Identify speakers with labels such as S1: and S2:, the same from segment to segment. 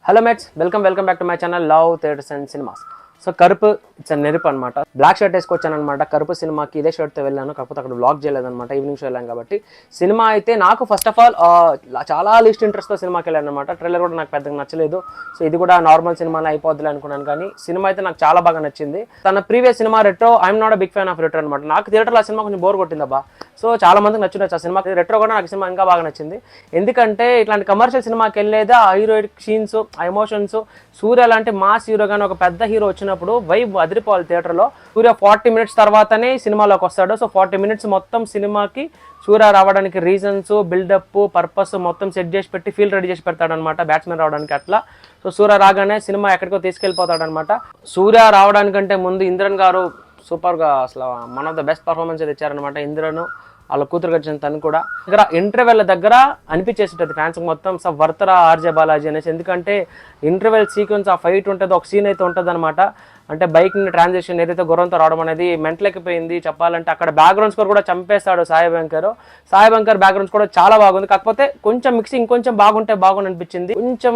S1: Hello mates, welcome back to my channel love theatres and cinemas. So Karuppu it's నెరుపు అనమాట. Black shirt వేసుకొచ్చాను అనమాట. కరుపు సినిమాకి ఇదే షర్ట్తో వెళ్ళాను, కాకపోతే అక్కడ బ్లాగ్ చేయలేదన్నమాట. ఈవినింగ్ షో వెళ్ళాను కాబట్టి సినిమా అయితే నాకు ఫస్ట్ ఆఫ్ ఆల్ చాలా లీస్ట్ ఇంట్రెస్ట్తో సినిమాకి వెళ్ళాను అనమాట. ట్రైలర్ కూడా నాకు పెద్దగా నచ్చలేదు. సో ఇది కూడా నార్మల్ సినిమాలో అయిపోద్దులే అనుకున్నాను, కానీ సినిమా అయితే నాకు చాలా బాగా నచ్చింది. తన previous cinema Retro, I'm not a big fan of Retro అనమాట. నాకు థియేటర్లో ఆ సినిమా కొంచెం బోర్ కొట్టిందబ్బా. సో చాలా మందికి నచ్చింది ఆ సినిమా. రెట్రో కూడా నాకు సినిమా ఇంకా బాగా నచ్చింది. ఎందుకంటే ఇట్లాంటి కమర్షియల్ సినిమాకి వెళ్ళేదా ఆ హీరోయిక్ సీన్స్, ఆ ఎమోషన్స్, సూర్య లాంటి మాస్ హీరో కానీ ఒక పెద్ద హీరో వచ్చినప్పుడు వైబ్ అదిరిపోవాలి థియేటర్లో. సూర్య 40 minutes తర్వాతనే సినిమాలోకి వస్తాడు. సో 40 minutes మొత్తం సినిమాకి సూర్య రావడానికి రీజన్స్, బిల్డప్, పర్పస్ మొత్తం సెట్ చేసి పెట్టి ఫీల్ రెడీ చేసి పెడతాడు అనమాట బ్యాట్స్మెన్ రావడానికి అట్లా. సో సూర్య రాగానే సినిమా ఎక్కడికో తీసుకెళ్ళిపోతాడు అనమాట. సూర్య రావడానికంటే ముందు ఇంద్రన్ గారు సూపర్గా అసలు one of the best performance అయితే ఇచ్చారనమాట. ఇంద్రను వాళ్ళ కూతురు వచ్చిన తను కూడా దగ్గర ఇంటర్వెల్ దగ్గర అనిపించేసింటుంది ఫ్యాన్స్ మొత్తం వర్తరా ఆర్జే బాలాజీ అనేసి. ఎందుకంటే ఇంటర్వెల్ సీక్వెన్స్ ఆ ఫైట్ ఉంటుంది, ఒక సీన్ అయితే ఉంటుంది అనమాట. అంటే బైక్ని ట్రాన్సాక్షన్ ఏదైతే గుర్రంతో రావడం అనేది మెంటలెక్కిపోయింది చెప్పాలంటే. అక్కడ బ్యాక్గ్రౌండ్ స్కోర్ కూడా చంపేస్తాడు సాయి బంకర్ బ్యాక్గ్రౌండ్ కూడా చాలా బాగుంది. కాకపోతే కొంచెం మిక్సింగ్ కొంచెం బాగుంటే బాగుంది అనిపించింది. కొంచెం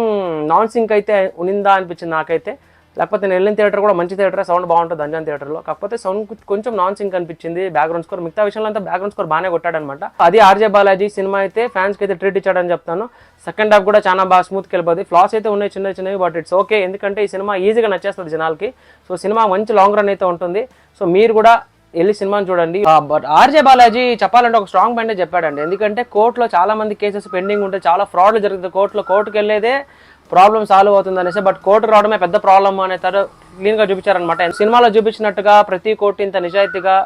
S1: నాన్ సింక్ అయితే ఉనిందా అనిపించింది నాకైతే. లేకపోతే నేను వెళ్ళిన థియేటర్ కూడా మంచి థియేటర్, సౌండ్ బాగుంటుంది అంజాన్ థియేటర్లో. కాకపోతే సౌండ్ కొంచెం నాన్ సింక్ అనిపించింది. బ్యాక్గ్రౌండ్ స్కోర్ మిగతా విషయంలో అంతా బ్యాక్గ్రౌండ్ స్కోర్ బాగానే కొట్టాడనమాట. అది ఆర్జే బాలాజీ సినిమా అయితే ఫ్యాన్స్కి అయితే ట్రీట్ ఇచ్చాడని చెప్తాను. సెకండ్ హాఫ్ కూడా చాలా బాగా స్మూత్కి వెళ్ళిపోతుంది. ఫ్లాస్ అయితే ఉన్నాయి చిన్నవి, బట్ ఇట్స్ ఓకే. ఎందుకంటే ఈ సినిమా ఈజీగా నచ్చేస్తుంది జనాలకి. సో సినిమా మంచి లాంగ్ రన్ అయితే ఉంటుంది. సో మీరు కూడా వెళ్ళి సినిమాని చూడండి. బట్ ఆర్జే బాలాజీ చెప్పాలంటే ఒక స్ట్రాంగ్ పాయింట్ చెప్పాడండి. ఎందుకంటే కోర్టులో చాలా మంది కేసెస్ పెండింగ్ ఉంటాయి, చాలా ఫ్రాడ్లు జరుగుతుంది కోర్టుకి వెళ్ళేదే ప్రాబ్లం సాల్వ్ అవుతుంది అనేసి. బట్ కోర్టు రావడమే పెద్ద ప్రాబ్లమ్ అనే క్లీన్గా చూపించారనమాట. సినిమాలో చూపించినట్టుగా ప్రతి కోర్టు ఇంత నిజాయితీగా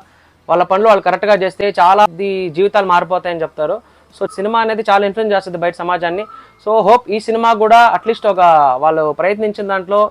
S1: వాళ్ళ పనులు వాళ్ళు కరెక్ట్గా చేస్తే చాలా జీవితాలు మారిపోతాయని చెప్తారు. సో సినిమా అనేది చాలా ఇన్ఫ్లుయెన్స్ చేస్తుంది బయట సమాజాన్ని. సో హోప్ ఈ సినిమా కూడా అట్లీస్ట్ ఒక వాళ్ళు ప్రయత్నించిన దాంట్లో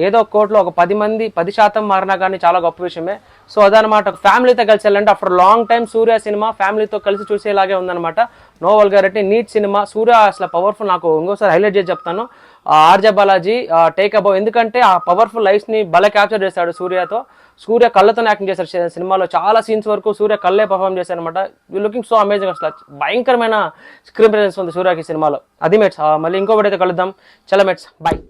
S1: ఏదో కోర్టులో ఒక 10% మారినా కానీ చాలా గొప్ప విషయమే. సో అదనమాట. ఫ్యామిలీతో కలిసి వెళ్ళండి. After long time Suriya cinema ఫ్యామిలీతో కలిసి చూసేలాగే ఉందన్నమాట. No vulgarity, neat cinema. Suriya అసలు పవర్ఫుల్. నాకు ఇంకోసారి హైలైట్ చేసి చెప్తాను, ఆర్జే బాలాజీ టేక్ అబౌవ్. ఎందుకంటే ఆ పవర్ఫుల్ లైఫ్ని భలే క్యాప్చర్ చేశాడు సూర్యతో. సూర్య కళ్ళతో యాక్టింగ్ చేశారు సినిమాలో. చాలా సీన్స్ వరకు సూర్య కళ్ళే పర్ఫామ్ చేశారు అనమాట. You looking so amazing. అసలు భయంకరమైన స్క్రీన్ ప్రెజెన్స్ ఉంది సూర్యకి సినిమాలో. అది మేట్స్. మళ్ళీ ఇంకొకటి అయితే కలుద్దాం. చలో మేట్స్, బాయ్.